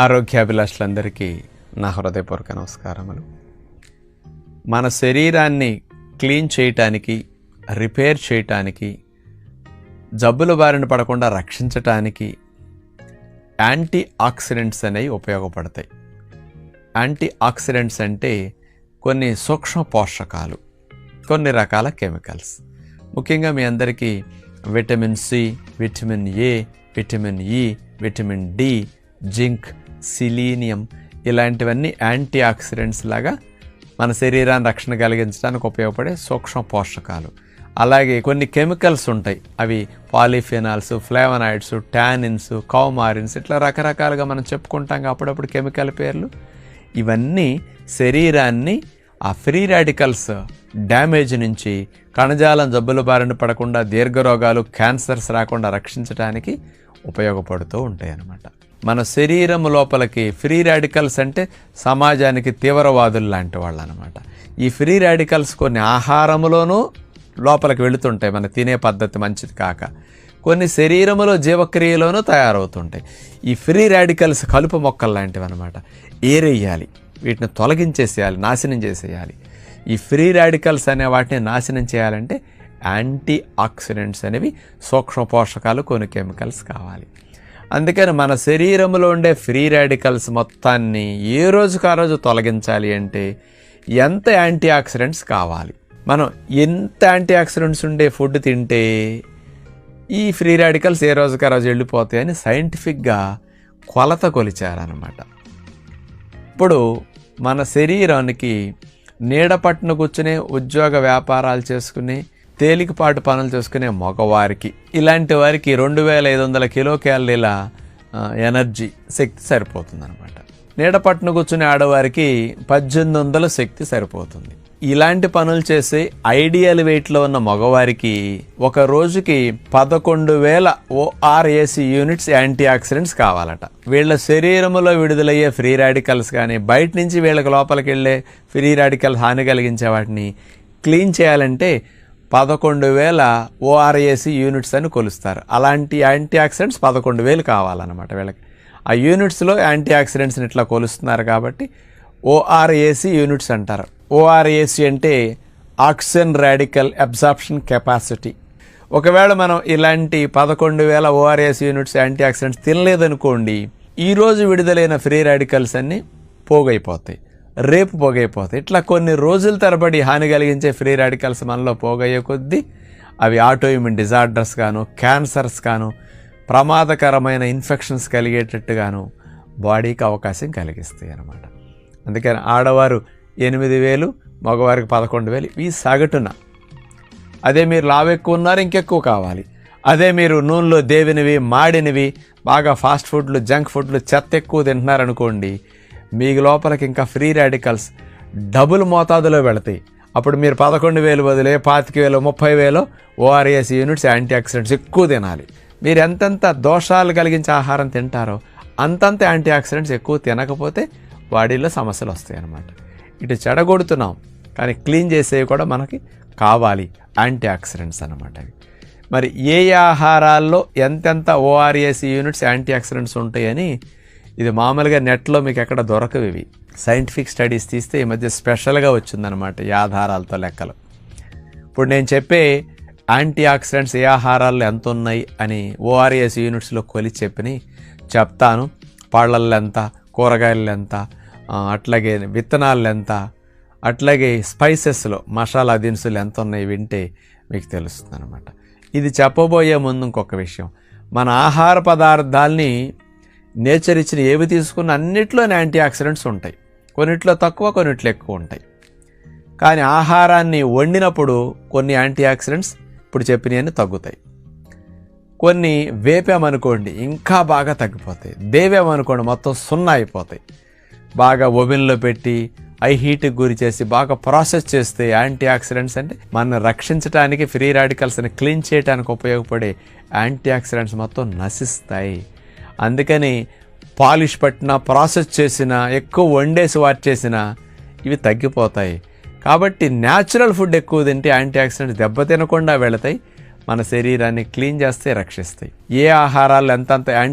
ఆరోగ్యాభిలాషులందరికీ నా హృదయపూర్వక నమస్కారములు. మన శరీరాన్ని క్లీన్ చేయటానికి, రిపేర్ చేయటానికి, జబ్బుల బారిన పడకుండా రక్షించటానికి యాంటీ ఆక్సిడెంట్స్ అనేవి ఉపయోగపడతాయి. యాంటీ ఆక్సిడెంట్స్ అంటే కొన్ని సూక్ష్మ పోషకాలు, కొన్ని రకాల కెమికల్స్. ముఖ్యంగా మీ అందరికీ vitamin C, vitamin A, vitamin E, vitamin D, zinc, selenium ఇలాంటివన్నీ యాంటీ ఆక్సిడెంట్స్ లాగా మన శరీరాన్ని రక్షణ కలిగించడానికి ఉపయోగపడే సూక్ష్మ పోషకాలు. అలాగే కొన్ని కెమికల్స్ ఉంటాయి, అవి పాలిఫెనాల్స్, ఫ్లేవనాయిడ్స్, టానిన్స్, కౌమారిన్స్, ఇట్లా రకరకాలుగా మనం చెప్పుకుంటాం అప్పుడప్పుడు కెమికల్ పేర్లు. ఇవన్నీ శరీరాన్ని ఆ ఫ్రీ రాడికల్స్ డ్యామేజ్ నుంచి, కణజాలం జబ్బుల బారిన పడకుండా, దీర్ఘరోగాలు, క్యాన్సర్స్ రాకుండా రక్షించడానికి ఉపయోగపడుతూ ఉంటాయి అన్నమాట. మన శరీరం లోపలికి ఫ్రీ రాడికల్స్ అంటే సమాజానికి తీవ్రవాదులు లాంటి వాళ్ళు అనమాట. ఈ ఫ్రీ రాడికల్స్ కొన్ని ఆహారంలోనూ లోపలికి వెళుతుంటాయి, మన తినే పద్ధతి మంచిది కాక. కొన్ని శరీరంలో జీవక్రియలోనూ తయారవుతుంటాయి. ఈ ఫ్రీ రాడికల్స్ కలుపు మొక్కలు లాంటివి అనమాట. ఏరేయాలి, వీటిని తొలగించేసేయాలి, నాశనం చేసేయాలి. ఈ ఫ్రీ రాడికల్స్ అనే వాటిని నాశనం చేయాలంటే యాంటీ ఆక్సిడెంట్స్ అనేవి సూక్ష్మ పోషకాలు, కొన్ని కెమికల్స్ కావాలి. అందుకని మన శరీరంలో ఉండే ఫ్రీ రాడికల్స్ మొత్తాన్ని ఏ రోజుకు ఆ రోజు తొలగించాలి అంటే ఎంత యాంటీ ఆక్సిడెంట్స్ కావాలి. మనం ఎంత యాంటీ ఆక్సిడెంట్స్ ఉండే ఫుడ్ తింటే ఈ ఫ్రీ రాడికల్స్ ఏ రోజుకు ఆ రోజు వెళ్ళిపోతాయని సైంటిఫిక్గా కొలత కొలిచారనమాట. ఇప్పుడు మన శరీరానికి నీడ పట్టున కూర్చునే, ఉద్యోగ వ్యాపారాలు చేసుకునే, తేలికపాటు పనులు చేసుకునే మగవారికి, ఇలాంటి వారికి 2500 కిలో క్యాలరీల ఎనర్జీ శక్తి సరిపోతుందన్నమాట. నీడ పట్టున కూర్చునే ఆడవారికి 1800 శక్తి సరిపోతుంది. ఇలాంటి పనులు చేసే ఐడియల్ వెయిట్లో ఉన్న మగవారికి ఒక రోజుకి 11,000 ఓఆర్ఏసీ యూనిట్స్ యాంటీ ఆక్సిడెంట్స్ కావాలట. వీళ్ళ శరీరంలో విడుదలయ్యే ఫ్రీ రాడికల్స్ కానీ, బయట నుంచి వీళ్ళకి లోపలికి వెళ్ళే ఫ్రీ రాడికల్స్ హాని కలిగించే వాటిని క్లీన్ చేయాలంటే 11,000 ఓఆర్ఏసీ యూనిట్స్ అని కొలుస్తారు. అలాంటి యాంటీ ఆక్సిడెంట్స్ 11,000 కావాలన్నమాట వీళ్ళకి. ఆ యూనిట్స్లో యాంటీ ఆక్సిడెంట్స్ని ఇట్లా కొలుస్తున్నారు కాబట్టి ఓఆర్ఏసీ యూనిట్స్ అంటారు. ఓఆర్ఏసీ అంటే ఆక్సిజన్ రాడికల్ అబ్సార్ప్షన్ కెపాసిటీ. ఒకవేళ మనం ఇలాంటి 11,000 ఓఆర్ఏసీ యూనిట్స్ యాంటీ ఆక్సిడెంట్స్ తినలేదనుకోండి, ఈరోజు విడుదలైన ఫ్రీ రాడికల్స్ అన్నీ పోగైపోతాయి, రేపు పోగైపోతాయి. ఇట్లా కొన్ని రోజుల తరబడి హాని కలిగించే ఫ్రీ రాడికల్స్ మనలో పోగయ్యే కొద్దీ అవి ఆటోఇమ్యూన్ డిజార్డర్స్ గాను, క్యాన్సర్స్ గాను, ప్రమాదకరమైన ఇన్ఫెక్షన్స్ కలిగేటట్టుగాను బాడీకి అవకాశం కలిగిస్తాయి అన్నమాట. అందుకని ఆడవారు 8,000, మగవారికి 11,000 ఈ సగటున. అదే మీరు లావు ఎక్కువ ఉన్నారు, ఇంకెక్కువ కావాలి. అదే మీరు నూనెలో దేవినవి, మాడినవి, బాగా ఫాస్ట్ ఫుడ్లు, జంక్ ఫుడ్లు, చెత్త ఎక్కువ తింటున్నారనుకోండి, మీకు లోపలికి ఇంకా ఫ్రీ రాడికల్స్ డబుల్ మోతాదులో వెళతాయి. అప్పుడు మీరు 11,000 బదులే 25,000, 30,000 ఓఆర్ఏసీ యూనిట్స్ యాంటీ ఆక్సిడెంట్స్ ఎక్కువ తినాలి. మీరు ఎంతెంత దోషాలు కలిగించే ఆహారం తింటారో అంతంత యాంటీ ఆక్సిడెంట్స్ ఎక్కువ తినకపోతే బాడీలో సమస్యలు వస్తాయి అన్నమాట. ఇటు చెడగొడుతున్నాం, కానీ క్లీన్ చేసేవి కూడా మనకి కావాలి, యాంటీ ఆక్సిడెంట్స్ అన్నమాట. మరి ఏ ఆహారాల్లో ఎంతెంత ఓఆర్ఏసీ యూనిట్స్ యాంటీ ఆక్సిడెంట్స్ ఉంటాయని ఇది మామూలుగా నెట్లో మీకు ఎక్కడ దొరకవు. ఇవి సైంటిఫిక్ స్టడీస్ తీస్తే ఈ మధ్య స్పెషల్గా వచ్చిందనమాట ఈ ఆధారాలతో లెక్కలు. ఇప్పుడు నేను చెప్పే యాంటీ ఆక్సిడెంట్స్ ఏ ఆహారాల్లో ఎంత ఉన్నాయి అని ఓఆర్ఏసీ యూనిట్స్లో కొలి చెప్తాను. పళ్ళల్లో ఎంత, కూరగాయలు ఎంత, అట్లాగే విత్తనాలు ఎంత, అట్లాగే స్పైసెస్లో మసాలా దినుసులు ఎంత ఉన్నాయి వింటే మీకు తెలుస్తుంది అనమాట. ఇది చెప్పబోయే ముందు ఇంకొక విషయం, మన ఆహార పదార్థాలని నేచర్ ఇచ్చిన ఏవి తీసుకున్న అన్నిట్లో యాంటీ ఆక్సిడెంట్స్ ఉంటాయి. కొన్నిట్లో తక్కువ, కొన్నిట్లో ఎక్కువ ఉంటాయి. కానీ ఆహారాన్ని వండినప్పుడు కొన్ని యాంటీ ఆక్సిడెంట్స్ ఇప్పుడు చెప్పినవన్నీ తగ్గుతాయి. కొన్ని వేపామనుకోండి ఇంకా బాగా తగ్గిపోతాయి. దేవామనుకోండి మొత్తం 0 అయిపోతాయి. బాగా ఓవెన్లో పెట్టి హై హీట్కి గురి చేసి బాగా ప్రాసెస్ చేస్తే యాంటీ ఆక్సిడెంట్స్ అంటే మనల్ని రక్షించడానికి, ఫ్రీ రాడికల్స్ని క్లీన్ చేయడానికి ఉపయోగపడే యాంటీ ఆక్సిడెంట్స్ మొత్తం నశిస్తాయి. అందుకని పాలిష్ పట్టినా, ప్రాసెస్ చేసినా, ఎక్కువ వండేసి వాట్ చేసినా ఇవి తగ్గిపోతాయి. కాబట్టి న్యాచురల్ ఫుడ్ ఎక్కువ తింటే యాంటీ ఆక్సిడెంట్స్ దెబ్బతినకుండా వెళతాయి, మన శరీరాన్ని క్లీన్ చేస్తే రక్షిస్తాయి. ఏ ఆహారాలు ఎంతంత